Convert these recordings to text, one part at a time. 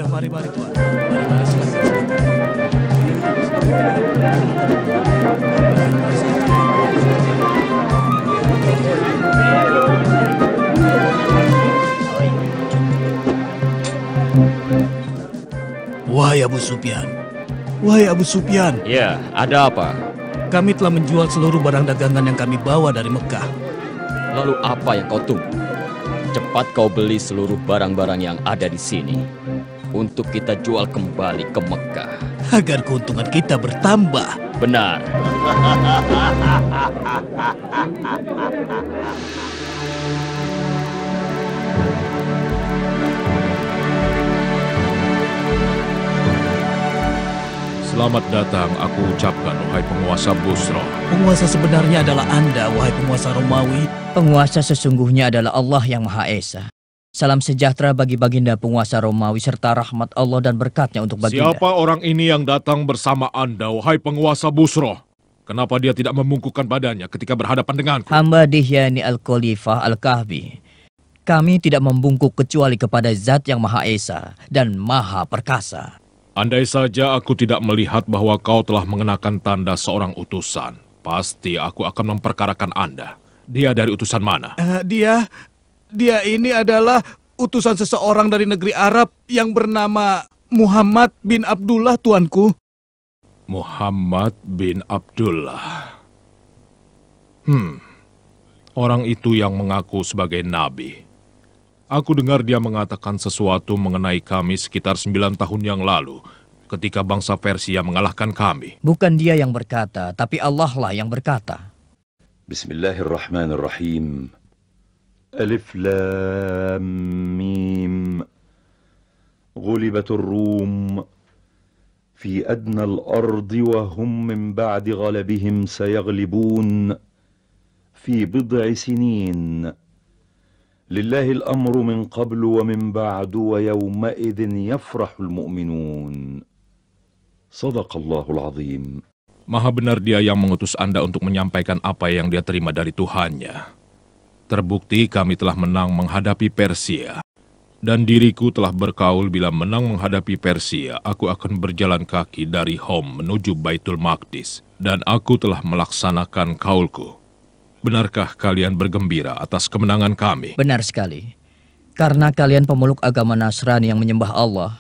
Ayo, mari Tuan. Mari, silakan. Wahai Abu Sufyan. Ya, ada apa? Kami telah menjual seluruh barang dagangan yang kami bawa dari Mekah. Lalu apa yang kau tunggu? Cepat kau beli seluruh barang-barang yang ada di sini untuk kita jual kembali ke Mekah. Agar keuntungan kita bertambah. Benar. Selamat datang, aku ucapkan, wahai penguasa Busra. Penguasa sebenarnya adalah Anda, wahai penguasa Romawi. Penguasa sesungguhnya adalah Allah yang Maha Esa. Salam sejahtera bagi baginda penguasa Romawi serta rahmat Allah dan berkatnya untuk baginda. Siapa orang ini yang datang bersama Anda, wahai penguasa Busra? Kenapa dia tidak membungkukkan badannya ketika berhadapan denganku? Hamba Dihyani Al-Khalifah Al-Kahfi. Kami tidak membungkuk kecuali kepada Zat yang Maha Esa dan Maha Perkasa. Andai saja aku tidak melihat bahwa kau telah mengenakan tanda seorang utusan, pasti aku akan memperkarakan Anda. Dia dari utusan mana? Dia ini adalah utusan seseorang dari negeri Arab yang bernama Muhammad bin Abdullah, tuanku. Muhammad bin Abdullah. Orang itu yang mengaku sebagai nabi. Aku dengar dia mengatakan sesuatu mengenai kami sekitar 9 tahun yang lalu, ketika bangsa Persia mengalahkan kami. Bukan dia yang berkata, tapi Allah lah yang berkata. Bismillahirrahmanirrahim. Alif Lam Mim. Ghulibatur Rum. Fi adna al-ardi wa hum min ba'di ghalabihim sayaglibun. Fi bid'i sinin. لله الأمر من قبل ومن بعد ويومئذ يفرح المؤمنون صدق الله العظيم. Maha benar dia yang mengutus Anda untuk menyampaikan apa yang dia terima dari Tuhannya. Terbukti kami telah menang menghadapi Persia. Dan diriku telah berkaul bila menang menghadapi Persia, aku akan berjalan kaki dari Hom menuju Baitul Maqdis. Dan aku telah melaksanakan kaulku. Benarkah kalian bergembira atas kemenangan kami? Benar sekali. Karena kalian pemeluk agama Nasrani yang menyembah Allah,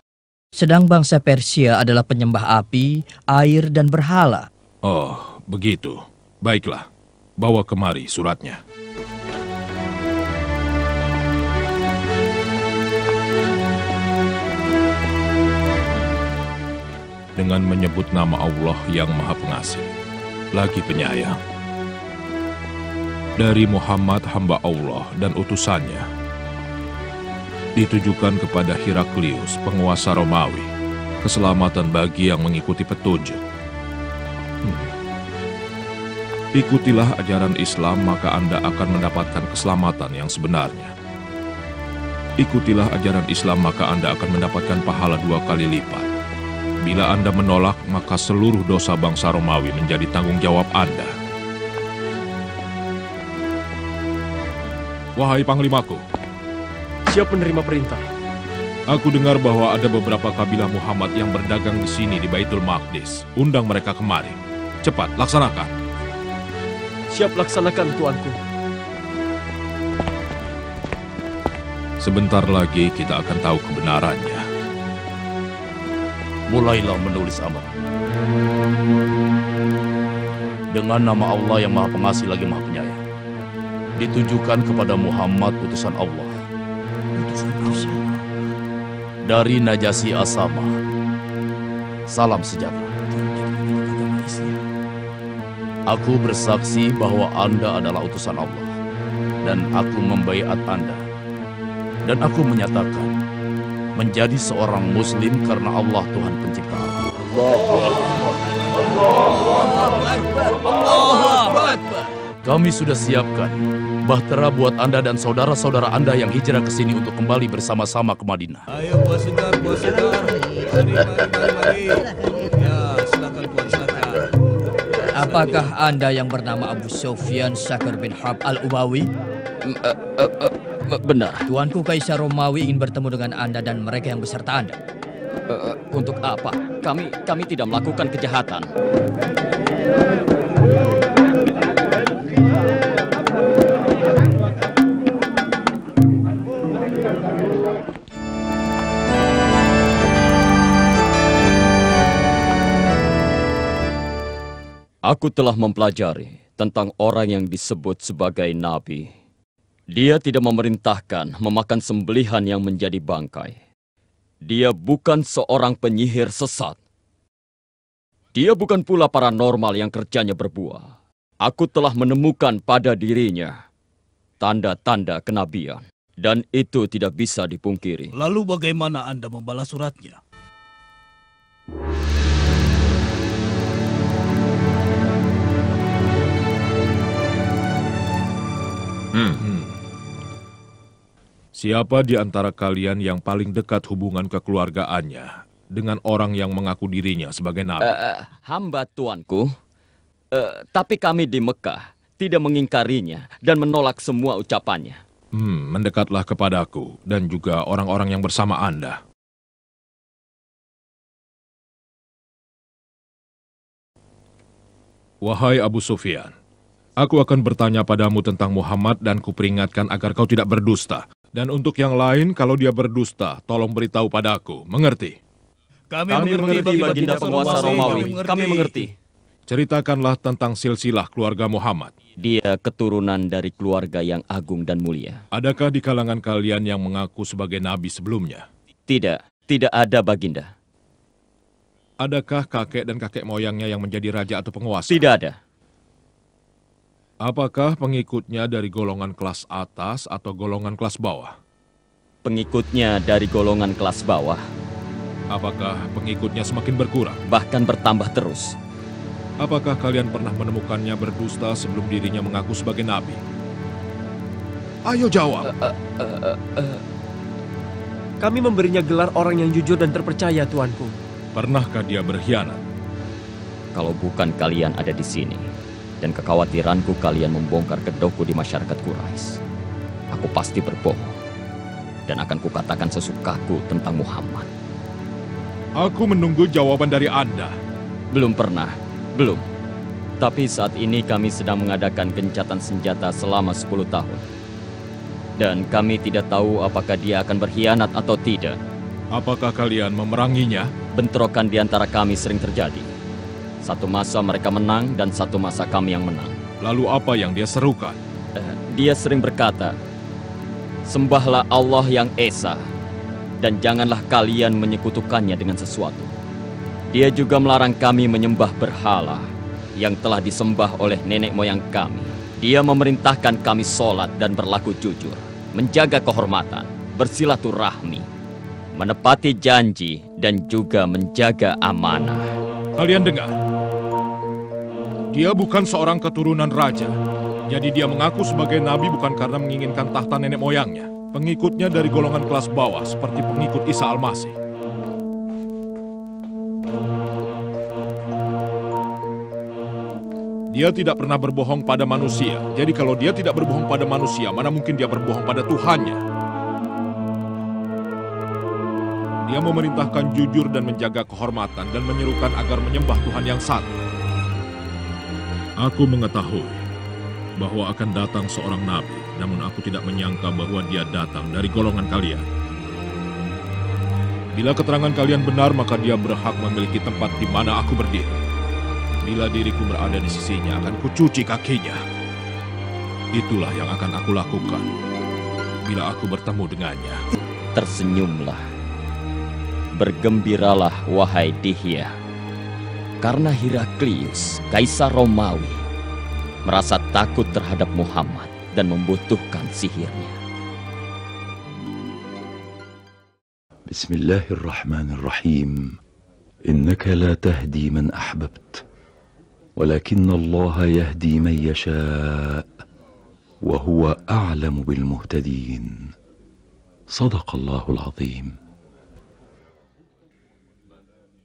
sedang bangsa Persia adalah penyembah api, air, dan berhala. Oh, begitu. Baiklah, bawa kemari suratnya. Dengan menyebut nama Allah yang Maha Pengasih, lagi penyayang. Dari Muhammad hamba Allah dan utusannya, ditujukan kepada Heraklius, penguasa Romawi, keselamatan bagi yang mengikuti petunjuk. Ikutilah ajaran Islam, maka Anda akan mendapatkan keselamatan yang sebenarnya. Ikutilah ajaran Islam, maka Anda akan mendapatkan pahala 2 kali lipat. Bila Anda menolak, maka seluruh dosa bangsa Romawi menjadi tanggung jawab Anda. Wahai Panglimaku, siap menerima perintah. Aku dengar bahwa ada beberapa kabilah Muhammad yang berdagang di sini di Baitul Maqdis. Undang mereka kemari. Cepat, laksanakan. Siap laksanakan, tuanku. Sebentar lagi kita akan tahu kebenarannya. Mulailah menulis amat. Dengan nama Allah yang Maha Pengasih lagi Maha Penyayang. Ditujukan kepada Muhammad utusan Allah. Dari Najasyi As-Samah. Salam sejahtera. Aku bersaksi bahwa Anda adalah utusan Allah. Dan aku membaiat Anda. Dan aku menyatakan menjadi seorang Muslim karena Allah Tuhan Pencipta. Kami sudah siapkan bahtera buat Anda dan saudara-saudara Anda yang hijrah ke sini untuk kembali bersama-sama ke Madinah. Ayo buat segar. Mari. Ya, silakan Tuan, silakan. Apakah Anda yang bernama Abu Sufyan Syakir bin Harb Al-Umawi? Benar. Tuanku Kaisar Romawi ingin bertemu dengan Anda dan mereka yang beserta Anda. Untuk apa? Kami tidak melakukan kejahatan. Aku telah mempelajari tentang orang yang disebut sebagai nabi. Dia tidak memerintahkan memakan sembelihan yang menjadi bangkai. Dia bukan seorang penyihir sesat. Dia bukan pula paranormal yang kerjanya berbuah. Aku telah menemukan pada dirinya tanda-tanda kenabian. Dan itu tidak bisa dipungkiri. Lalu bagaimana Anda membalas suratnya? Siapa di antara kalian yang paling dekat hubungan kekeluargaannya dengan orang yang mengaku dirinya sebagai nabi? Hamba tuanku. Tapi kami di Mekah tidak mengingkarinya dan menolak semua ucapannya. Mendekatlah kepadaku dan juga orang-orang yang bersama Anda. Wahai Abu Sufyan, aku akan bertanya padamu tentang Muhammad dan kuperingatkan agar kau tidak berdusta. Dan untuk yang lain, kalau dia berdusta, tolong beritahu padaku. Mengerti? Kami mengerti, Baginda penguasa Romawi. Kami mengerti. Ceritakanlah tentang silsilah keluarga Muhammad. Dia keturunan dari keluarga yang agung dan mulia. Adakah di kalangan kalian yang mengaku sebagai nabi sebelumnya? Tidak ada, Baginda. Adakah kakek dan kakek moyangnya yang menjadi raja atau penguasa? Tidak ada. Apakah pengikutnya dari golongan kelas atas atau golongan kelas bawah? Pengikutnya dari golongan kelas bawah. Apakah pengikutnya semakin berkurang? Bahkan bertambah terus. Apakah kalian pernah menemukannya berdusta sebelum dirinya mengaku sebagai nabi? Ayo jawab. Kami memberinya gelar orang yang jujur dan terpercaya, tuanku. Pernahkah dia berkhianat? Kalau bukan kalian ada di sini, dan kekhawatiranku kalian membongkar kedokku di masyarakat Quraisy, aku pasti berbohong dan akan kukatakan sesukaku tentang Muhammad. Aku menunggu jawaban dari Anda. Belum pernah, belum. Tapi saat ini kami sedang mengadakan gencatan senjata selama 10 tahun. Dan kami tidak tahu apakah dia akan berkhianat atau tidak. Apakah kalian memeranginya? Bentrokan di antara kami sering terjadi. Satu masa mereka menang dan satu masa kami yang menang. Lalu apa yang dia serukan? Dia sering berkata, "Sembahlah Allah yang Esa, dan janganlah kalian menyekutukannya dengan sesuatu." Dia juga melarang kami menyembah berhala yang telah disembah oleh nenek moyang kami. Dia memerintahkan kami sholat dan berlaku jujur, menjaga kehormatan, bersilaturahmi, menepati janji, dan juga menjaga amanah. Kalian dengar? Dia bukan seorang keturunan raja. Jadi dia mengaku sebagai nabi bukan karena menginginkan tahta nenek moyangnya. Pengikutnya dari golongan kelas bawah seperti pengikut Isa Al-Masih. Dia tidak pernah berbohong pada manusia. Jadi kalau dia tidak berbohong pada manusia, mana mungkin dia berbohong pada Tuhannya? Dia memerintahkan jujur dan menjaga kehormatan dan menyerukan agar menyembah Tuhan yang satu. Aku mengetahui bahwa akan datang seorang nabi, namun aku tidak menyangka bahwa dia datang dari golongan kalian. Bila keterangan kalian benar, maka dia berhak memiliki tempat di mana aku berdiri. Bila diriku berada di sisinya, akan kucuci kakinya. Itulah yang akan aku lakukan bila aku bertemu dengannya. Tersenyumlah. Bergembiralah, wahai Dihya. Karena Heraklius, Kaisar Romawi, merasa takut terhadap Muhammad dan membutuhkan sihirnya. Bismillahirrahmanirrahim. Innaka la tahdi man ahbabt, walakin Allah yahdi man yasha, wa huwa a'lamu bil muhtadin. Sadaqallahul azim.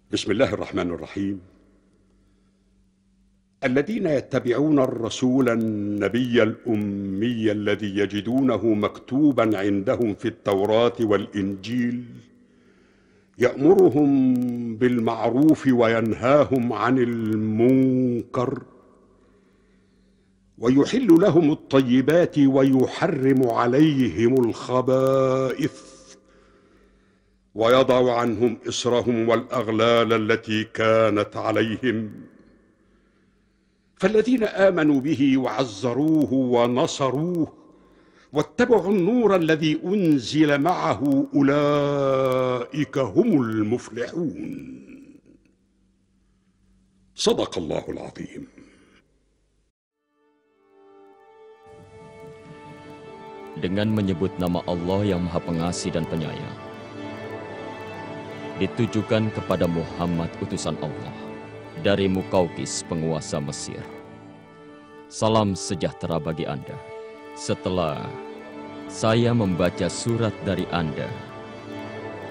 Bismillahirrahmanirrahim. الذين يتبعون الرسول النبي الأمي الذي يجدونه مكتوبا عندهم في التوراة والإنجيل يأمرهم بالمعروف وينهاهم عن المنكر ويحل لهم الطيبات ويحرم عليهم الخبائث ويضع عنهم إصرهم والأغلال التي كانت عليهم فالذين آمنوا به وعزروه ونصروه واتبعوا النور الذي أنزل معه أولئك هم المفلحون. صدق الله العظيم. Dengan menyebut nama Allah yang Maha Pengasih dan Penyayang, ditujukan kepada Muhammad utusan Allah dari Mukaukis penguasa Mesir. Salam sejahtera bagi Anda. Setelah saya membaca surat dari Anda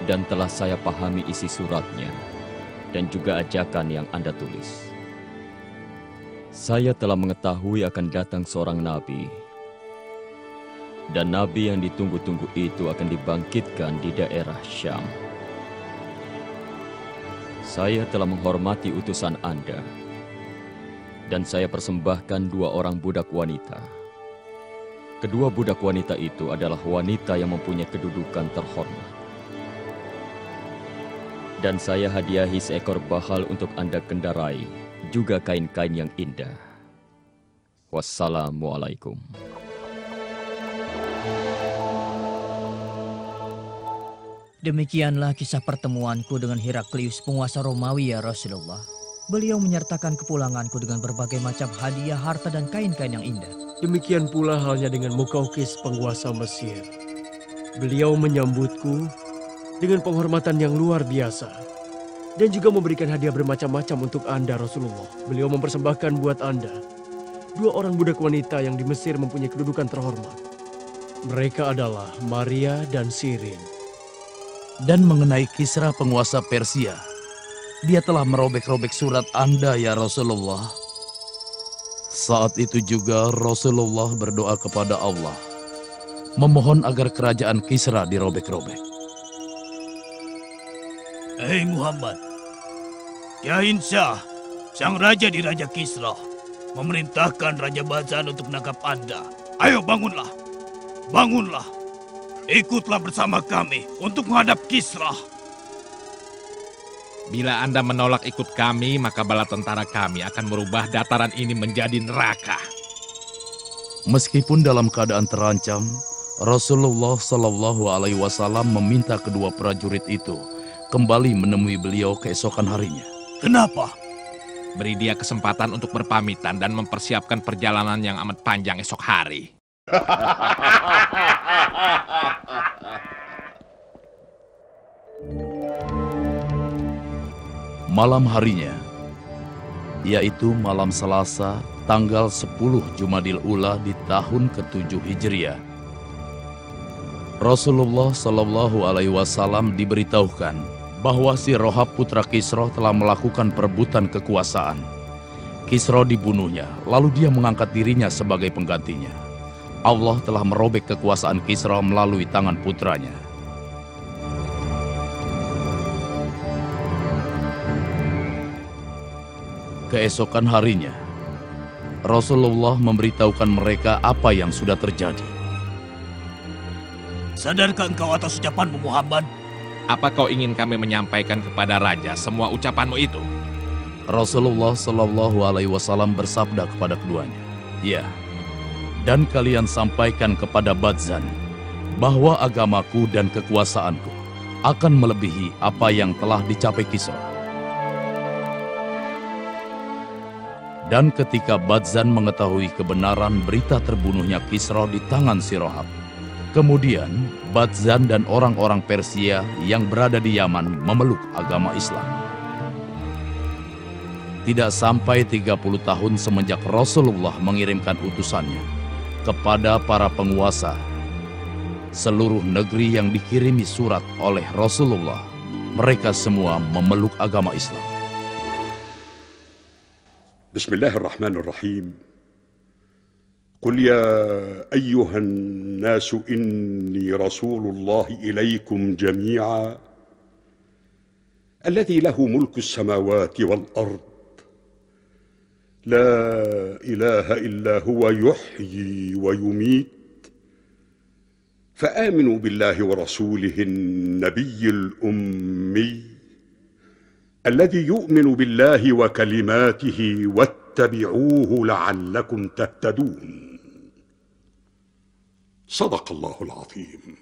dan telah saya pahami isi suratnya dan juga ajakan yang Anda tulis, saya telah mengetahui akan datang seorang nabi, dan nabi yang ditunggu-tunggu itu akan dibangkitkan di daerah Syam. Saya telah menghormati utusan Anda, dan saya persembahkan 2 orang budak wanita. Kedua budak wanita itu adalah wanita yang mempunyai kedudukan terhormat. Dan saya hadiahi seekor bahal untuk Anda kendarai, juga kain-kain yang indah. Wassalamualaikum. Demikianlah kisah pertemuanku dengan Heraklius, penguasa Romawi, ya Rasulullah. Beliau menyertakan kepulanganku dengan berbagai macam hadiah, harta, dan kain-kain yang indah. Demikian pula halnya dengan Mukaukis, penguasa Mesir. Beliau menyambutku dengan penghormatan yang luar biasa dan juga memberikan hadiah bermacam-macam untuk Anda, Rasulullah. Beliau mempersembahkan buat Anda 2 orang budak wanita yang di Mesir mempunyai kedudukan terhormat. Mereka adalah Maria dan Sirin. Dan mengenai Kisra penguasa Persia, dia telah merobek-robek surat Anda, ya Rasulullah. Saat itu juga Rasulullah berdoa kepada Allah, memohon agar kerajaan Kisra dirobek-robek. Hei Muhammad, Yahin Shah, sang raja di Raja Kisra, memerintahkan Raja Badzan untuk menangkap Anda. Ayo bangunlah, bangunlah. Ikutlah bersama kami untuk menghadap Kisra. Bila Anda menolak ikut kami, maka bala tentara kami akan merubah dataran ini menjadi neraka. Meskipun dalam keadaan terancam, Rasulullah Shallallahu Alaihi Wasallam meminta kedua prajurit itu kembali menemui beliau keesokan harinya. Kenapa? Beri dia kesempatan untuk berpamitan dan mempersiapkan perjalanan yang amat panjang esok hari. Malam harinya, yaitu malam Selasa, tanggal 10 Jumadil Ula di tahun ke-7 Hijriah, Rasulullah Shallallahu Alaihi Wasallam diberitahukan bahwa si Rohab putra Kisra telah melakukan perebutan kekuasaan. Kisra dibunuhnya, lalu dia mengangkat dirinya sebagai penggantinya. Allah telah merobek kekuasaan Kisra melalui tangan putranya. Keesokan harinya, Rasulullah memberitahukan mereka apa yang sudah terjadi. Sadarkah engkau atas ucapanmu, Muhammad? Apa kau ingin kami menyampaikan kepada raja semua ucapanmu itu? Rasulullah Shallallahu Alaihi Wasallam bersabda kepada keduanya, ya, dan kalian sampaikan kepada Badzan bahwa agamaku dan kekuasaanku akan melebihi apa yang telah dicapai Kisra. Dan ketika Badzan mengetahui kebenaran berita terbunuhnya Kisra di tangan si Rohab, kemudian Badzan dan orang-orang Persia yang berada di Yaman memeluk agama Islam. Tidak sampai 30 tahun semenjak Rasulullah mengirimkan utusannya kepada para penguasa, seluruh negeri yang dikirimi surat oleh Rasulullah, mereka semua memeluk agama Islam. Bismillahirrahmanirrahim. Qul ya ayyuhan nasu inni rasulullah ilaikum jami'a الذي له ملك السماوات والأرض، لا إله إلا هو يحيي ويميت. فآمنوا بالله ورسوله النبي الأمي الذي يؤمن بالله وكلماته واتبعوه لعلكم تهتدون. صدق الله العظيم.